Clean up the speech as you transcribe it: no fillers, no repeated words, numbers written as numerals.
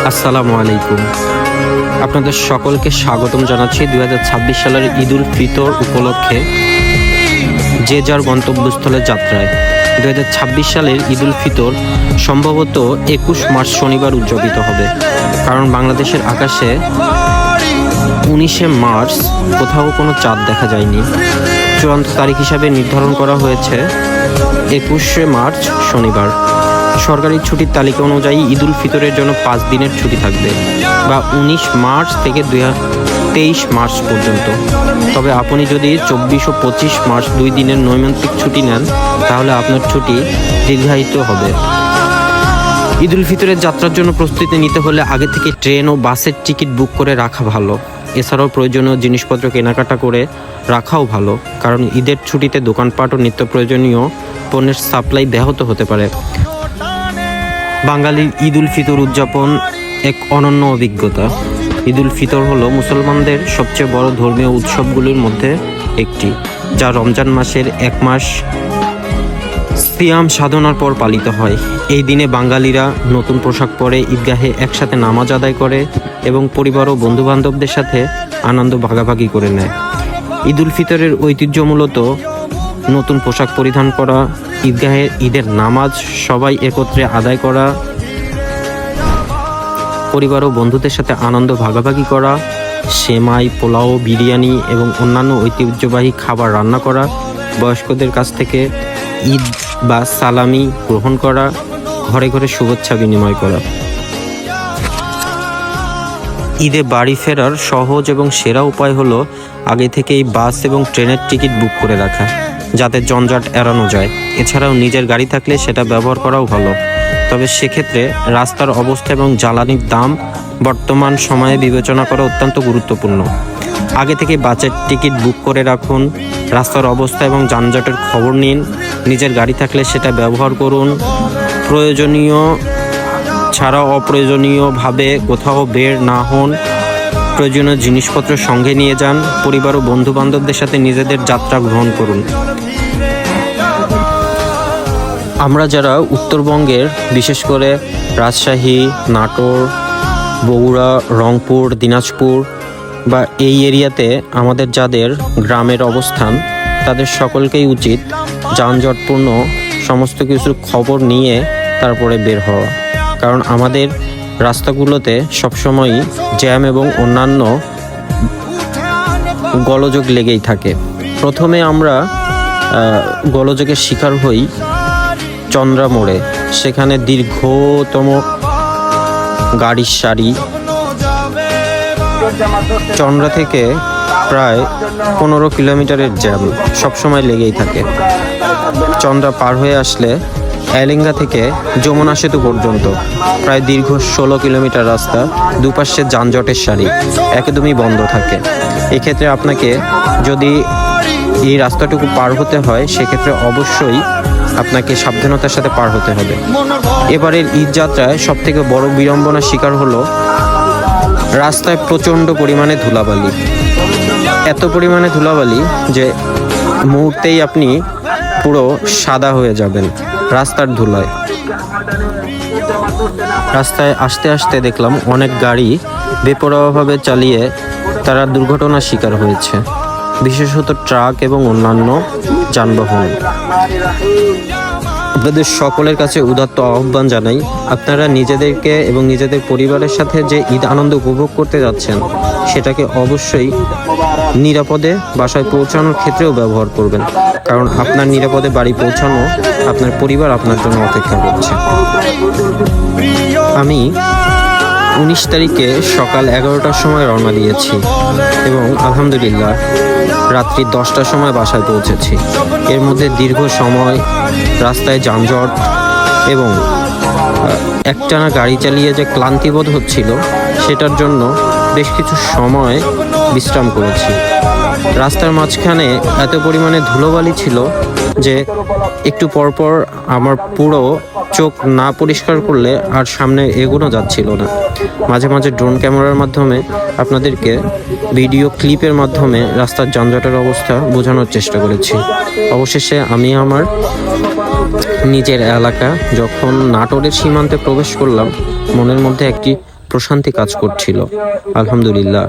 আসসালামু আলাইকুম। আপনাদের সকলকে স্বাগতম জানাচ্ছি 2026 সালের ঈদ উল ফিতর উপলক্ষে যে যার গন্তব্যস্থলে যাত্রায়। 2026 সালের ঈদ উল ফিতর সম্ভবত 21 মার্চ শনিবার উদযাপিত হবে, কারণ বাংলাদেশের আকাশে 19 মার্চ কোথাও কোনো চাঁদ দেখা যায়নি। চূড়ান্ত তারিখ হিসাবে নির্ধারণ করা হয়েছে 21 মার্চ শনিবার। সরকারি ছুটির তালিকা অনুযায়ী ঈদ উল ফিতরের জন্য 5 দিনের ছুটি থাকবে, বা 19 মার্চ থেকে 23 মার্চ পর্যন্ত। তবে আপনি যদি 24 ও 25 মার্চ 2 দিনের নৈমিত্তিক ছুটি নেন, তাহলে আপনার ছুটি দীর্ঘায়িত হবে। ঈদ উল ফিতরের যাত্রার জন্য প্রস্তুতি নিতে হলে আগে থেকে ট্রেন ও বাসের টিকিট বুক করে রাখা ভালো। এছাড়াও প্রয়োজনীয় জিনিসপত্র কেনাকাটা করে রাখাও ভালো, কারণ ঈদের ছুটিতে দোকানপাট ও নিত্য প্রয়োজনীয় পণ্যের সাপ্লাই ব্যাহত হতে পারে। বাঙালির ঈদ উল ফিতর উদযাপন এক অনন্য অভিজ্ঞতা। ঈদ উল ফিতর হলো মুসলমানদের সবচেয়ে বড় ধর্মীয় উৎসবগুলির মধ্যে একটি, যা রমজান মাসের 1 মাস সিয়াম সাধনার পর পালিত হয়। এই দিনে বাঙালিরা নতুন পোশাক পরে ঈদগাহে একসাথে নামাজ আদায় করে এবং পরিবার ও বন্ধুবান্ধবদের সাথে আনন্দ ভাগাভাগি করে নেয়। ঈদ উল ফিতরের ঐতিহ্য মূলত নতুন পোশাক পরিধান করা, ঈদগাহে ঈদের নামাজ সবাই একত্রে আদায় করা, পরিবার ও বন্ধুদের সাথে আনন্দ ভাগাভাগি করা, সেমাই, পোলাও, বিরিয়ানি এবং অন্যান্য ঐতিহ্যবাহী খাবার রান্না করা, বয়স্কদের কাছ থেকে ঈদ বা সালামি গ্রহণ করা, ঘরে ঘরে শুভেচ্ছা বিনিময় করা। ঈদে বাড়ি ফেরার সহজ এবং সেরা উপায় হলো আগে থেকেই বাস এবং ট্রেনের টিকিট বুক করে রাখা, যাতে জঞ্জাট এড়ানো যায়। এছাড়াও নিজের গাড়ি থাকলে সেটা ব্যবহার করাও ভালো, তবে সেক্ষেত্রে রাস্তার অবস্থা এবং জ্বালানির দাম বর্তমান সময়ে বিবেচনা করা অত্যন্ত গুরুত্বপূর্ণ। আগে থেকে বাসের টিকিট বুক করে রাখুন, রাস্তার অবস্থা এবং যানজটের খবর নিন। নিজের গাড়ি থাকলে সেটা ব্যবহার করুন। প্রয়োজনীয় ছাড়া অপ্রয়োজনীয়ভাবে কোথাও বের না হন। প্রয়োজনীয় জিনিসপত্র সঙ্গে নিয়ে যান। পরিবার ও বন্ধুবান্ধবদের সাথে নিজেদের যাত্রা গ্রহণ করুন। আমরা যারা উত্তরবঙ্গের, বিশেষ করে রাজশাহী, নাটোর, বগুড়া, রংপুর, দিনাজপুর বা এই এরিয়াতে আমাদের যাদের গ্রামের অবস্থান, তাদের সকলকেই উচিত যানজটপূর্ণ সমস্ত কিছুর খবর নিয়ে তারপরে বের হওয়া, কারণ আমাদের রাস্তাগুলোতে সবসময়ই জ্যাম এবং অন্যান্য গোলযোগ লেগেই থাকে। প্রথমে আমরা গোলযোগের শিকার হই চন্দ্রা মোড়ে। সেখানে দীর্ঘতম গাড়ির সারি, চন্দ্রা থেকে প্রায় 15 কিলোমিটারের জ্যাম সবসময় লেগেই থাকে। চন্দ্রা পার হয়ে আসলে এলেঙ্গা থেকে যমুনা সেতু পর্যন্ত প্রায় দীর্ঘ 16 কিলোমিটার রাস্তা, দুপাশে যানজটের সারি একদমই বন্ধ থাকে। এক্ষেত্রে আপনাকে যদি এই রাস্তাটুকু পার হতে হয়, সেক্ষেত্রে অবশ্যই আপনাকে সাবধানতার সাথে পার হতে হবে। এবারের ঈদ যাত্রায় সবথেকে বড় বিড়ম্বনার শিকার হলো রাস্তায় প্রচণ্ড পরিমাণে ধুলাবালি। এত পরিমাণে ধুলাবালি যে মুহূর্তেই আপনি পুরো সাদা হয়ে যাবেন রাস্তার ধুলায়। রাস্তায় আসতে আসতে দেখলাম অনেক গাড়ি বেপরোয়াভাবে চালিয়ে তারা দুর্ঘটনার শিকার হয়েছে, বিশেষত ট্রাক এবং অন্যান্য যানবাহন। আপনাদের সকলের কাছে উদাত্ত আহ্বান জানাই, আপনারা নিজেদেরকে এবং নিজেদের পরিবারের সাথে যে ঈদ আনন্দ উপভোগ করতে যাচ্ছেন, সেটাকে অবশ্যই নিরাপদে বাসায় পৌঁছানোর ক্ষেত্রেও ব্যবহার করবেন, কারণ আপনার নিরাপদে বাড়ি পৌঁছানো আপনার পরিবার আপনার জন্য অপেক্ষা করছে। আমি 19 তারিখে সকাল 11টার সময় রওনা দিয়েছি এবং আলহামদুলিল্লাহ রাত্রি 10টার সময় বাসায় পৌঁছেছি। এর মধ্যে দীর্ঘ সময় রাস্তায় যানজট এবং একটানা গাড়ি চালিয়ে যে ক্লান্তিবোধ হচ্ছিল, সেটার জন্য বেশ কিছু সময় বিশ্রাম করেছি। রাস্তার মাঝখানে এত পরিমাণে ধুলোবালি ছিল যে একটু পরপর আমার পুরো চোখ না পরিষ্কার করলে আর সামনে এগোনো যাচ্ছিল না। মাঝে মাঝে ড্রোন ক্যামেরার মাধ্যমে আপনাদেরকে ভিডিও ক্লিপের মাধ্যমে রাস্তার যানজটের অবস্থা বোঝানোর চেষ্টা করেছি। অবশেষে আমি আমার নিজের এলাকা যখন নাটোরের সীমান্তে প্রবেশ করলাম, মনের মধ্যে একটি প্রশান্তি কাজ করছিল। আলহামদুলিল্লাহ।